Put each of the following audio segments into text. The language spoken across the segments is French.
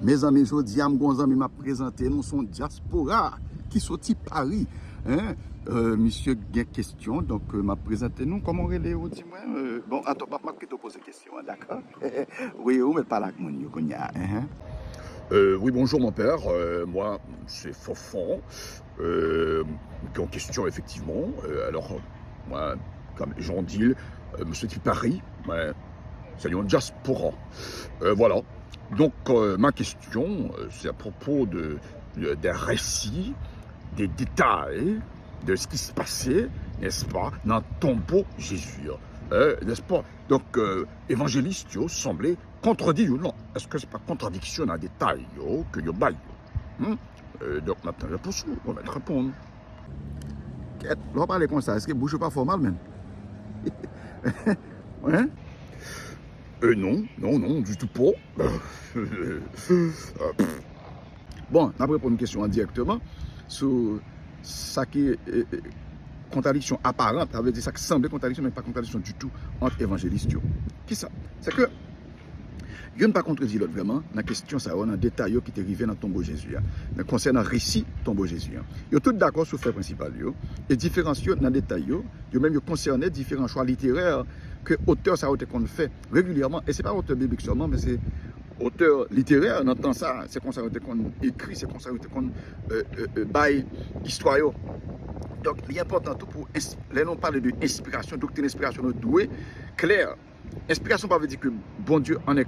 Mes amis, je dis à mes amis, m'a présenté, nous sommes diaspora qui sorti Paris. Hein? Monsieur, il y a une question, donc m'a présenté nous, comment on est, dis-moi. Bon, attends, pas te poser question, hein, d'accord? Oui, mais pas là que mon hein? Oui, bonjour mon père. Moi, c'est Fofon. En question, effectivement. Alors, moi, comme les gens disent, monsieur de Paris, c'est une diaspora. Voilà. Donc, ma question, c'est à propos des récits, des détails de ce qui se passait, n'est-ce pas, dans le tombeau Jésus. N'est-ce pas? Donc, évangéliste, semblait contredire ou non. Est-ce que c'est pas contradiction dans les détails que vous baillez? Donc, maintenant, je pousse, on va te répondre. On va parler comme ça, est-ce que bouche pas formal, même? Hein? Non, du tout pas. Bon, on va répondre une question directement sur ça qui est contradiction apparente, ça veut dire ça qui semble contradiction, mais pas contradiction du tout entre évangélistes. Qui ça? C'est que je ne pas contredire l'autre vraiment dans la question, ça, dans le détail qui est arrivé dans le tombeau Jésus. Concernant le récit tombeau Jésus. Ils sont tous d'accord sur le fait principal. Et différencieux dans le détail, ils même concernent différents choix littéraires que l'auteur ça a fait régulièrement. Et ce n'est pas auteur biblique seulement, mais c'est auteur littéraire. On entend ça, c'est comme ça qu'on écrit, c'est comme ça qu'on baille histoire. Donc, il est important tout pour les noms parler de inspiration, doctrine inspiration, nous doué, clair. Inspiration ne veut pas dire que bon Dieu en est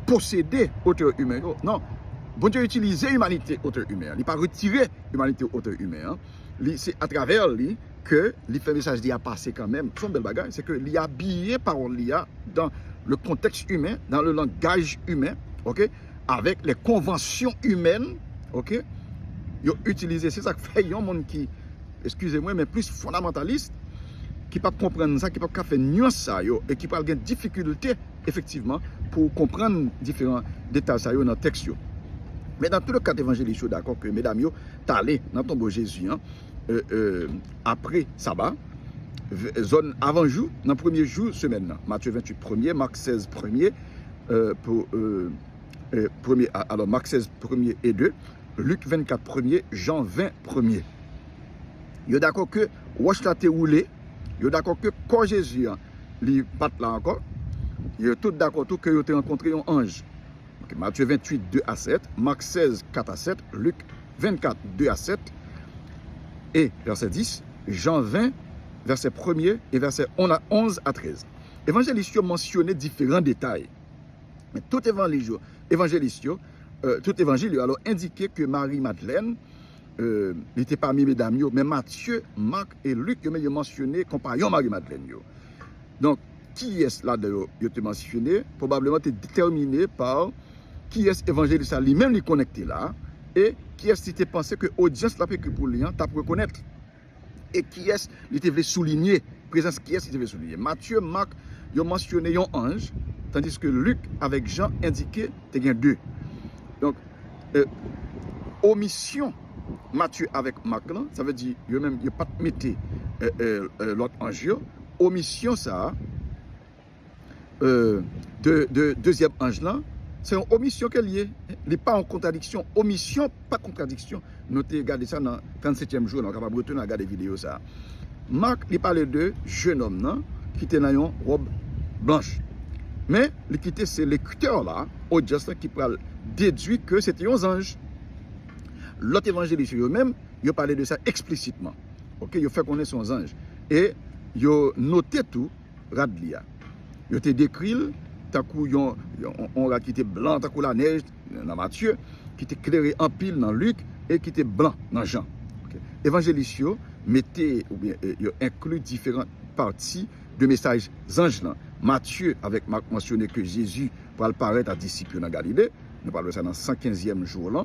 possédé auteur humain. Non, bon Dieu utilise l'humanité auteur humain. Il n'a pas retiré l'humanité auteur humain. C'est à travers lui que il fait message d'y a passé quand même. Son bel bagage, c'est que l'y a habillé parole l'IA dans le contexte humain, dans le langage humain, ok, avec les conventions humaines, ok. Ils ont utilisé, c'est ça que fait un monde qui, excusez-moi, mais plus fondamentaliste, qui ne peut pas comprendre ça, qui ne peut pas faire nuance ça, et qui peut avoir des difficultés, effectivement, pour comprendre différents détails ça, dans le texte. Mais dans tout le cas d'évangéliste, d'accord, que mesdames, tu allé dans ton beau Jésus, après sabbat, zone avant jour, dans le premier jour, semaine, Matthieu 28, 1er, Marc 16, 1er, alors Marc 16, 1er et 2, Luc 24, 1er, Jean 20, 1er. Vous êtes d'accord que Washta te roulé, vous êtes d'accord que quand Jésus n'est pas là encore, vous êtes tous d'accord que vous avez rencontré un ange. Okay, Matthieu 28, 2 à 7, Marc 16, 4 à 7, Luc 24, 2 à 7, et verset 10, Jean 20, verset 1er et verset 11 à 13. Évangéliste a mentionné différents détails. Mais tout évangéliste, tout évangile alors indiqué que Marie-Madeleine était parmi mesdames, mais Matthieu, Marc et Luc ont mentionné compagnon Marie-Madeleine. Donc, qui est là de mentionné? Probablement déterminé par qui est évangéliste lui-même lui connecté là, et qui est qui pensé que l'audience l'a écrit pour lui, tu peux reconnaître. Et qui est qui voulait souligner, présence qui est qui voulait souligner. Matthieu, Marc, ils ont mentionné un ange, tandis que Luc avec Jean indiqué qu'il y a deux. Donc, omission Matthieu avec Marc, là, ça veut dire qu'il n'y a pas de mettre l'autre ange. Omission ça, deuxième ange là, c'est une omission qu'elle est. Il n'est pas en contradiction. Omission, pas contradiction. Notez, regardez ça dans le 37e jour, on est capable de retourner à regarder la vidéo ça. Marc, il parlait de jeune homme là, qui était dans une robe blanche. Mais l'équité, c'est l'écouteur là, audience qui peut déduire que c'était un ange. L'autre évangéliste eux-mêmes, ils ont parlé de ça explicitement. Ok, ils ont fait connaître son ange. Et ils ont noté tout, Radlia. Ils ont décrit, tant qu'on a quitté blanc, tant qu'on la neige dans Matthieu, qui était éclairé en pile dans Luc et qui était blanc dans Jean. Okay. Évangéliste, mettez ou bien inclut différentes parties de messages anges là. Matthieu avec Marc mentionné que Jésus va apparaître à disciples dans Galilée. Nous parlons de ça dans le 115e jour là.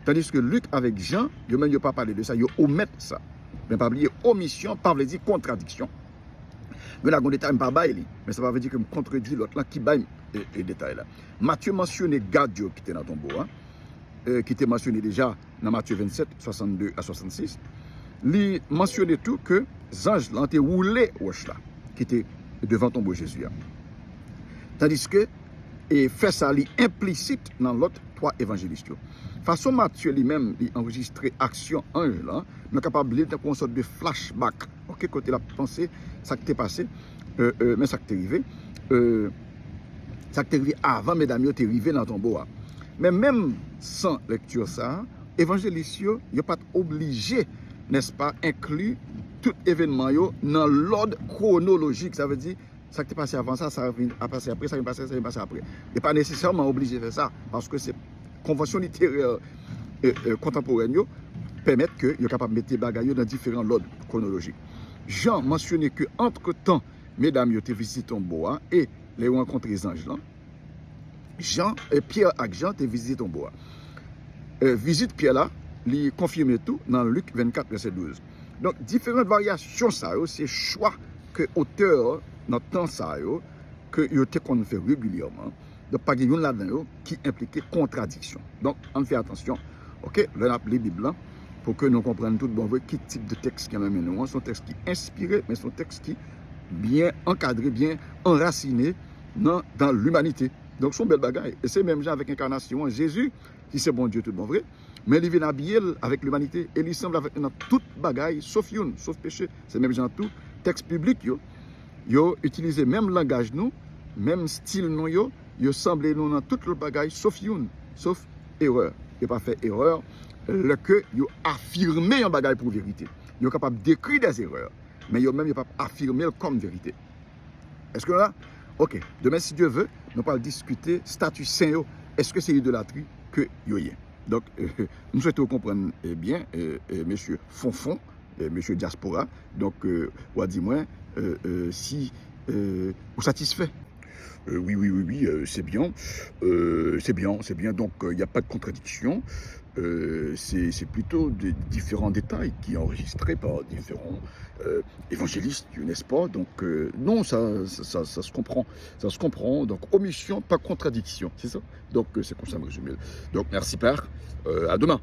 Tandis que Luc avec Jean, ils n'ont pas parlé de ça, ils omettent ça. Mais pas oublier omission, pas veut dire contradiction. Mais là, on détaille pas bail, mais ça veut dire que je contredis l'autre là qui baille les détails là. Matthieu mentionné Gadio qui était dans ton tombeau, qui était mentionné déjà dans Matthieu 27, 62 à 66. Il mentionnait tout que les anges là ont été roulés là, qui était devant ton beau Jésus. Tandis que et fait ça implicite dans l'autre 3 évangélistes. Façon Matthieu lui-même, il enregistré action ange là, nous sommes capables de une sorte de flashback. OK, côté la pensée, ça qui t'est passé, mais ça qui t'est arrivé. Ça qui t'est arrivé avant, mesdames, t'es arrivé dans ton bois. Mais même sans lecture ça, évangéliste, il n'est pas obligé, n'est-ce pas, inclure tout événement dans l'ordre chronologique. Ça veut dire, ça qui t'est passé avant ça, ça va passer après, ça va passer après. Il n'est pas nécessairement obligé de faire ça, parce que c'est convention littéraire contemporaine permettent que vous capable de mettre les bagailles dans différents ordres chronologiques. Jean mentionnait que entre-temps, mesdames, vous visité ton bois et les rencontré les anges là. Jean et Pierre et Jean te visité ton bois. Visite Pierre là, il confirme tout dans Luc 24 verset 12. Donc différentes variations ça c'est choix que auteur dans temps ça que yo te qu'on fait régulièrement. Donc pas une là-dedans qui impliquait contradiction. Donc on fait attention. OK, là on les Bible là pour que nous comprenions tout bon vrai quel type de texte qui en amène nous, son texte qui inspiré mais son texte qui bien encadré, bien enraciné dans l'humanité. Donc, son bel bagaille. Et c'est même genre avec l'incarnation. Jésus, qui c'est bon Dieu, tout bon vrai, mais il vient habiller avec l'humanité. Et il semble avec toute bagaille, sauf une, sauf péché. C'est même genre tout. Texte public, yo utilisé même langage nous, même style nous, yo semble nous dans toute le bagaille, sauf une, sauf erreur. Il pas fait erreur, le que yo affirmé un bagaille pour vérité. Yo capable d'écrire des erreurs, mais yo même yo pas affirmer comme vérité. Est-ce que là? Ok, demain, si Dieu veut, nous allons discuter statut saint. Est-ce que c'est l'idolâtrie que yo y est? Donc, nous souhaitons comprendre bien, monsieur Fonfon, monsieur Diaspora. Donc, ou dis-moi, si vous satisfait. Oui, c'est bien. C'est bien. Donc, il n'y a pas de contradiction. C'est plutôt des différents détails qui sont enregistrés par différents évangélistes, n'est-ce pas? Donc, non, ça se comprend. Ça se comprend. Donc, omission, pas contradiction. C'est ça? Donc, c'est comme ça, me résumer. Donc, merci, Père. À demain.